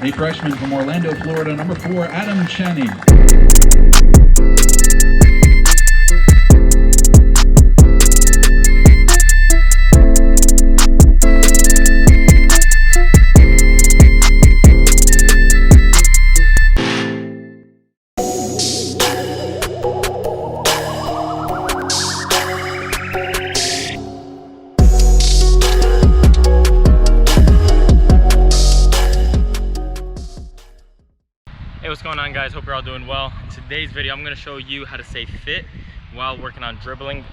A freshman from Orlando, Florida, number 4, Adam Channing. Hey, what's going on, guys? Hope you're all doing well. In today's video, I'm going to show you how to stay fit while working on dribbling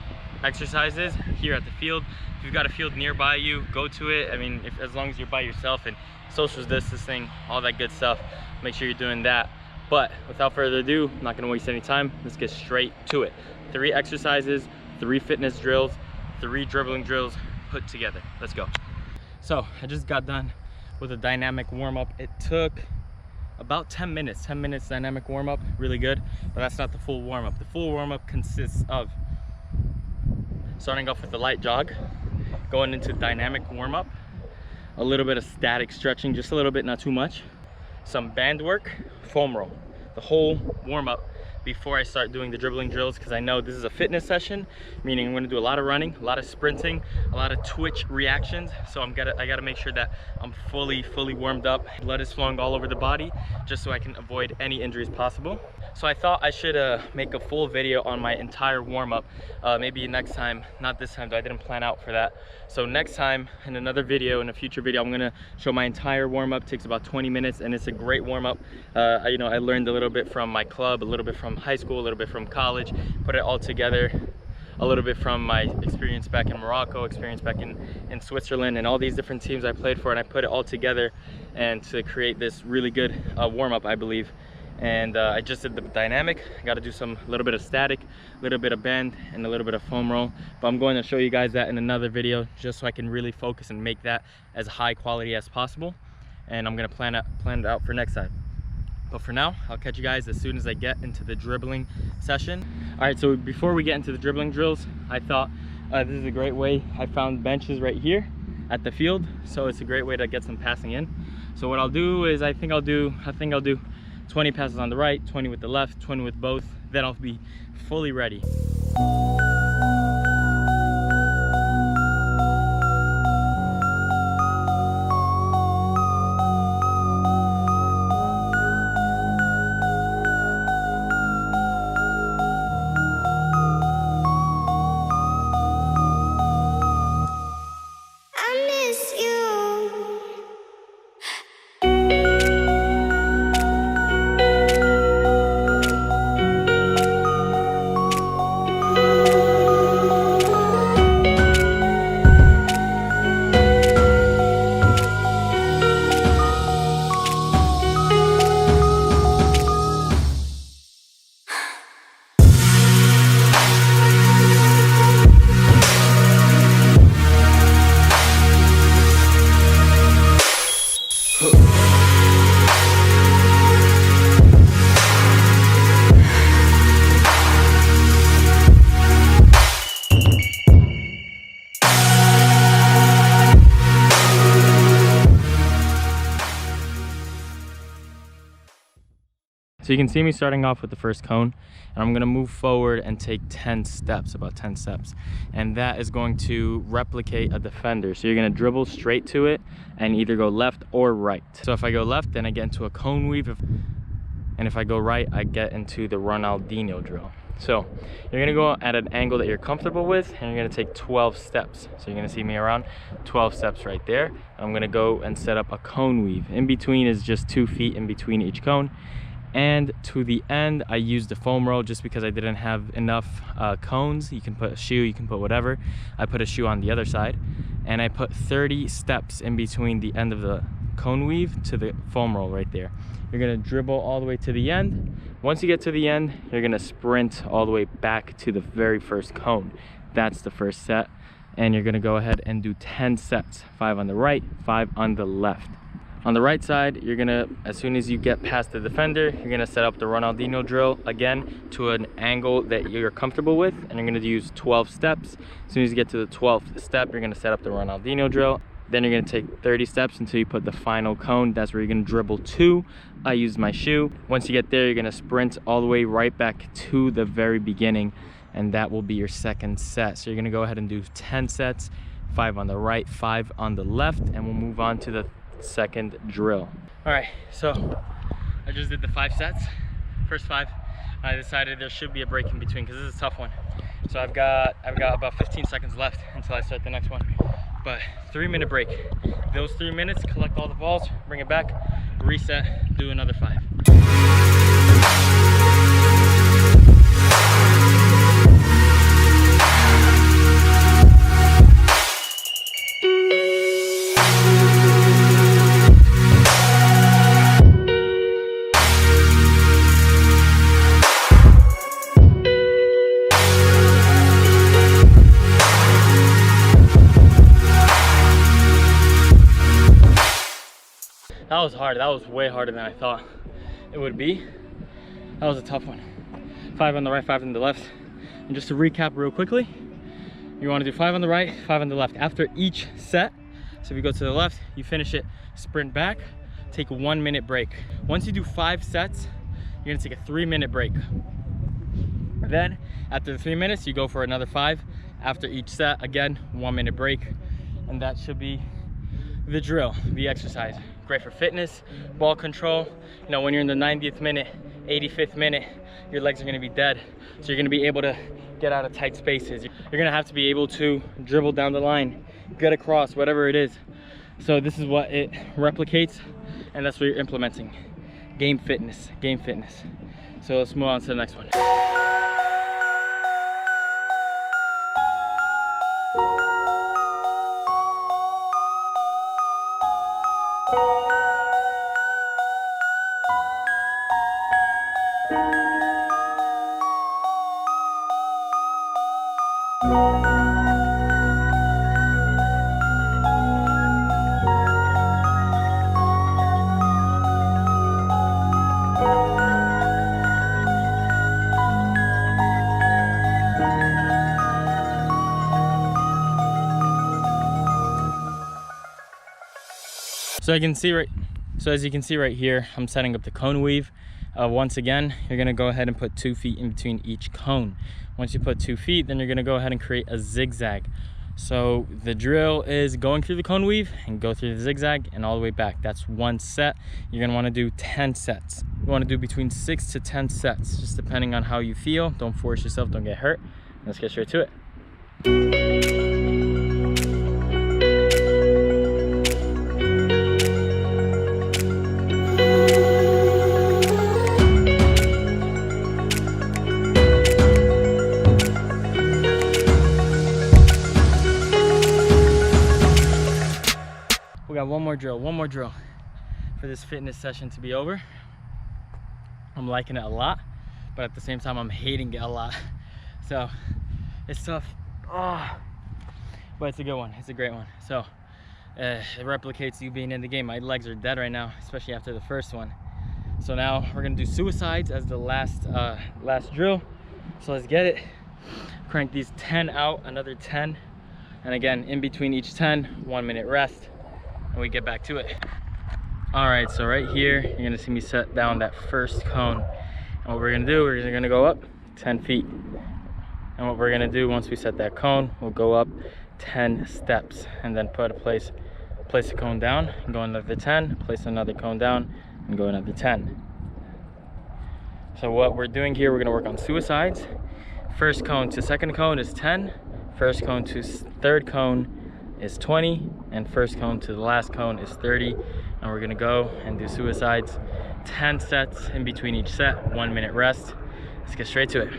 exercises here at the field. If you've got a field nearby you, go to it. I mean, as long as you're by yourself and social distancing, all that good stuff, make sure you're doing that. But without further ado, I'm not going to waste any time. Let's get straight to it. 3 exercises, 3 fitness drills, 3 dribbling drills put together. Let's go. So I just got done with a dynamic warm-up. It took about 10 minutes dynamic warm-up, really good, but that's not the full warm-up. The full warm-up consists of starting off with a light jog, going into dynamic warm-up, a little bit of static stretching, just a little bit, not too much, some band work, foam roll, the whole warm-up before I start doing the dribbling drills, because I know this is a fitness session, meaning I'm going to do a lot of running, a lot of sprinting, a lot of twitch reactions. So I gotta make sure that I'm fully warmed up, blood is flowing all over the body, just so I can avoid any injuries possible. So I thought I should make a full video on my entire warm-up, maybe next time, not this time though, I didn't plan out for that. So next time, in another video, in a future video, I'm gonna show my entire warm-up. Takes about 20 minutes and it's a great warm-up. I learned a little bit from my club, a little bit from high school, a little bit from college, put it all together, a little bit from my experience back in Morocco, experience back in Switzerland, and all these different teams I played for, and I put it all together and to create this really good warm-up, I believe. And I just did the dynamic. I got to do a little bit of static, a little bit of bend, and a little bit of foam roll, but I'm going to show you guys that in another video, just so I can really focus and make that as high quality as possible. And I'm going to plan it out for next time. But for now, I'll catch you guys as soon as I get into the dribbling session. All right, so before we get into the dribbling drills, I thought this is a great way. I found benches right here at the field, so it's a great way to get some passing in. So what I'll do is I think I'll do 20 passes on the right, 20 with the left, 20 with both. Then I'll be fully ready. So you can see me starting off with the first cone, and I'm going to move forward and take 10 steps, about 10 steps. And that is going to replicate a defender. So you're going to dribble straight to it and either go left or right. So if I go left, then I get into a cone weave. And if I go right, I get into the Ronaldinho drill. So you're going to go at an angle that you're comfortable with, and you're going to take 12 steps. So you're going to see me around 12 steps right there. I'm going to go and set up a cone weave. In between is just 2 feet in between each cone. And to the end, I used the foam roll just because I didn't have enough cones. You can put a shoe, you can put whatever. I put a shoe on the other side, and I put 30 steps in between the end of the cone weave to the foam roll right there. You're gonna dribble all the way to the end. Once you get to the end, you're gonna sprint all the way back to the very first cone. That's the first set. And you're gonna go ahead and do 10 sets, 5 on the right, 5 on the left. On the right side, you're gonna, as soon as you get past the defender, you're gonna set up the Ronaldinho drill again to an angle that you're comfortable with, and you're gonna use 12 steps. As soon as you get to the 12th step, you're gonna set up the Ronaldinho drill. Then you're gonna take 30 steps until you put the final cone. That's where you're gonna dribble to. I use my shoe. Once you get there, you're gonna sprint all the way right back to the very beginning, and that will be your second set. So you're gonna go ahead and do 10 sets, 5 on the right, 5 on the left, and we'll move on to the second drill. All right, so I just did the 5 sets, first 5. I decided there should be a break in between because this is a tough one. So I've got about 15 seconds left until I start the next one. But 3-minute break. Those 3 minutes, collect all the balls, bring it back, reset, do another 5. That was hard. That was way harder than I thought it would be. That was a tough one. 5 on the right, 5 on the left. And just to recap real quickly, you want to do 5 on the right, 5 on the left after each set. So if you go to the left, you finish it, sprint back, take a 1-minute break. Once you do 5 sets, you're gonna take a 3-minute break. Then after the 3 minutes, you go for another 5. After each set, again, 1-minute break. And that should be the drill, the exercise. Great for fitness, ball control. You know, when you're in the 90th minute, 85th minute, your legs are gonna be dead. So you're gonna be able to get out of tight spaces. You're gonna have to be able to dribble down the line, get across, whatever it is. So this is what it replicates, and that's what you're implementing. Game fitness, game fitness. So let's move on to the next one. So as you can see right here, I'm setting up the cone weave. Once again, you're gonna go ahead and put 2 feet in between each cone. Once you put 2 feet, then you're gonna go ahead and create a zigzag. So the drill is going through the cone weave and go through the zigzag and all the way back. That's 1 set. You're gonna wanna do 10 sets. You wanna do between 6 to 10 sets, just depending on how you feel. Don't force yourself, don't get hurt. Let's get straight to it. We got one more drill for this fitness session to be over. I'm liking it a lot, but at the same time I'm hating it a lot. So it's tough, but it's a good one, it's a great one. So it replicates you being in the game. My legs are dead right now, especially after the first one. So now we're gonna do suicides as the last drill. So let's get it. Crank these 10 out, another 10, and again in between each 10, 1-minute rest, and we get back to it. All right, so right here you're gonna see me set down that first cone, and what we're gonna do, we're gonna go up 10 feet, and what we're gonna do once we set that cone, we'll go up 10 steps and then place the cone down and go another 10, place another cone down and go another 10. So what we're doing here, we're gonna work on suicides. First cone to second cone is 10, first cone to third cone is 20, and first cone to the last cone is 30. And we're gonna go and do suicides, 10 sets in between each set, 1-minute rest. Let's get straight to it.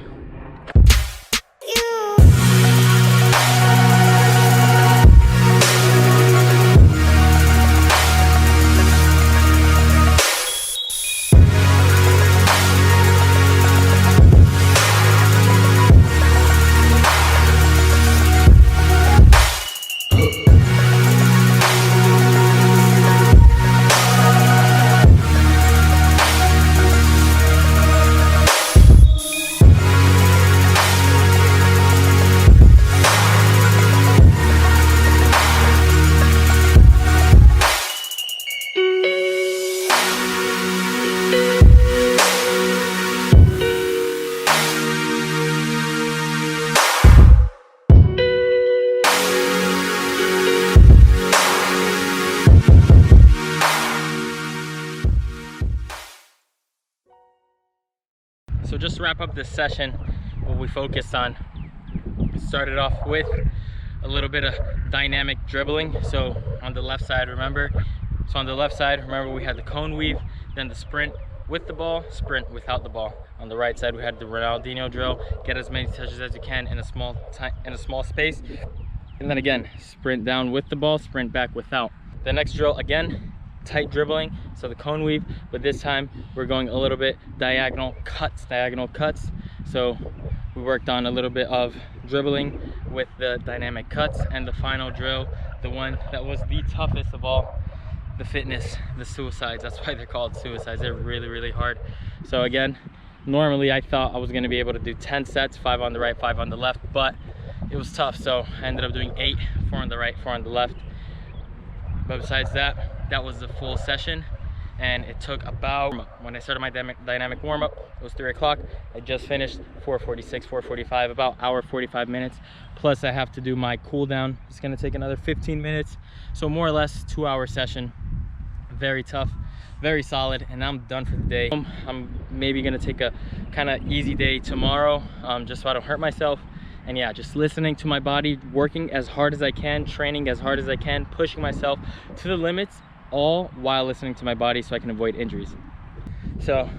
So just to wrap up this session, what we focused on, started off with a little bit of dynamic dribbling. So on the left side, remember we had the cone weave, then the sprint with the ball, sprint without the ball. On the right side, we had the Ronaldinho drill, get as many touches as you can in a small space, and then again, sprint down with the ball, sprint back without. The next drill, again, tight dribbling, so the cone weave, but this time we're going a little bit diagonal cuts. So we worked on a little bit of dribbling with the dynamic cuts, and the final drill, the one that was the toughest of all, the fitness, the suicides. That's why they're called suicides. They're really, really hard. So again, normally I thought I was going to be able to do 10 sets, 5 on the right, 5 on the left, but it was tough, so I ended up doing 8, 4 on the right, 4 on the left. But besides that, that was the full session, and it took about, when I started my dynamic warm-up, it was 3 o'clock. I just finished 4:46, 4:45, about hour 45 minutes. Plus I have to do my cool down. It's going to take another 15 minutes, so more or less 2-hour session. Very tough, very solid, and I'm done for the day. I'm maybe gonna take a kind of easy day tomorrow, just so I don't hurt myself. And yeah, just listening to my body, working as hard as I can, training as hard as I can, pushing myself to the limits, all while listening to my body so I can avoid injuries. So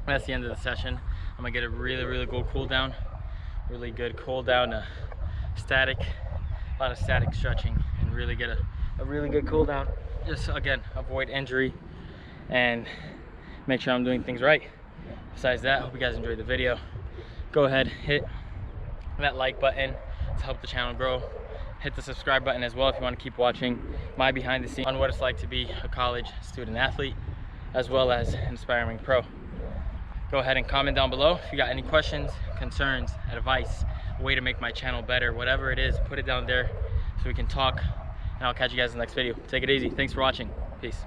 that's the end of the session. I'm gonna get a really good cool down, static, a lot of static stretching, and really get a really good cool down. Just again, avoid injury and make sure I'm doing things right. Besides that, I hope you guys enjoyed the video. Go ahead, hit that like button to help the channel grow. Hit the subscribe button as well if you want to keep watching my behind the scenes on what it's like to be a college student athlete, as well as an aspiring pro. Go ahead and comment down below if you got any questions, concerns, advice, a way to make my channel better, whatever it is, put it down there so we can talk. And I'll catch you guys in the next video. Take it easy. Thanks for watching. Peace.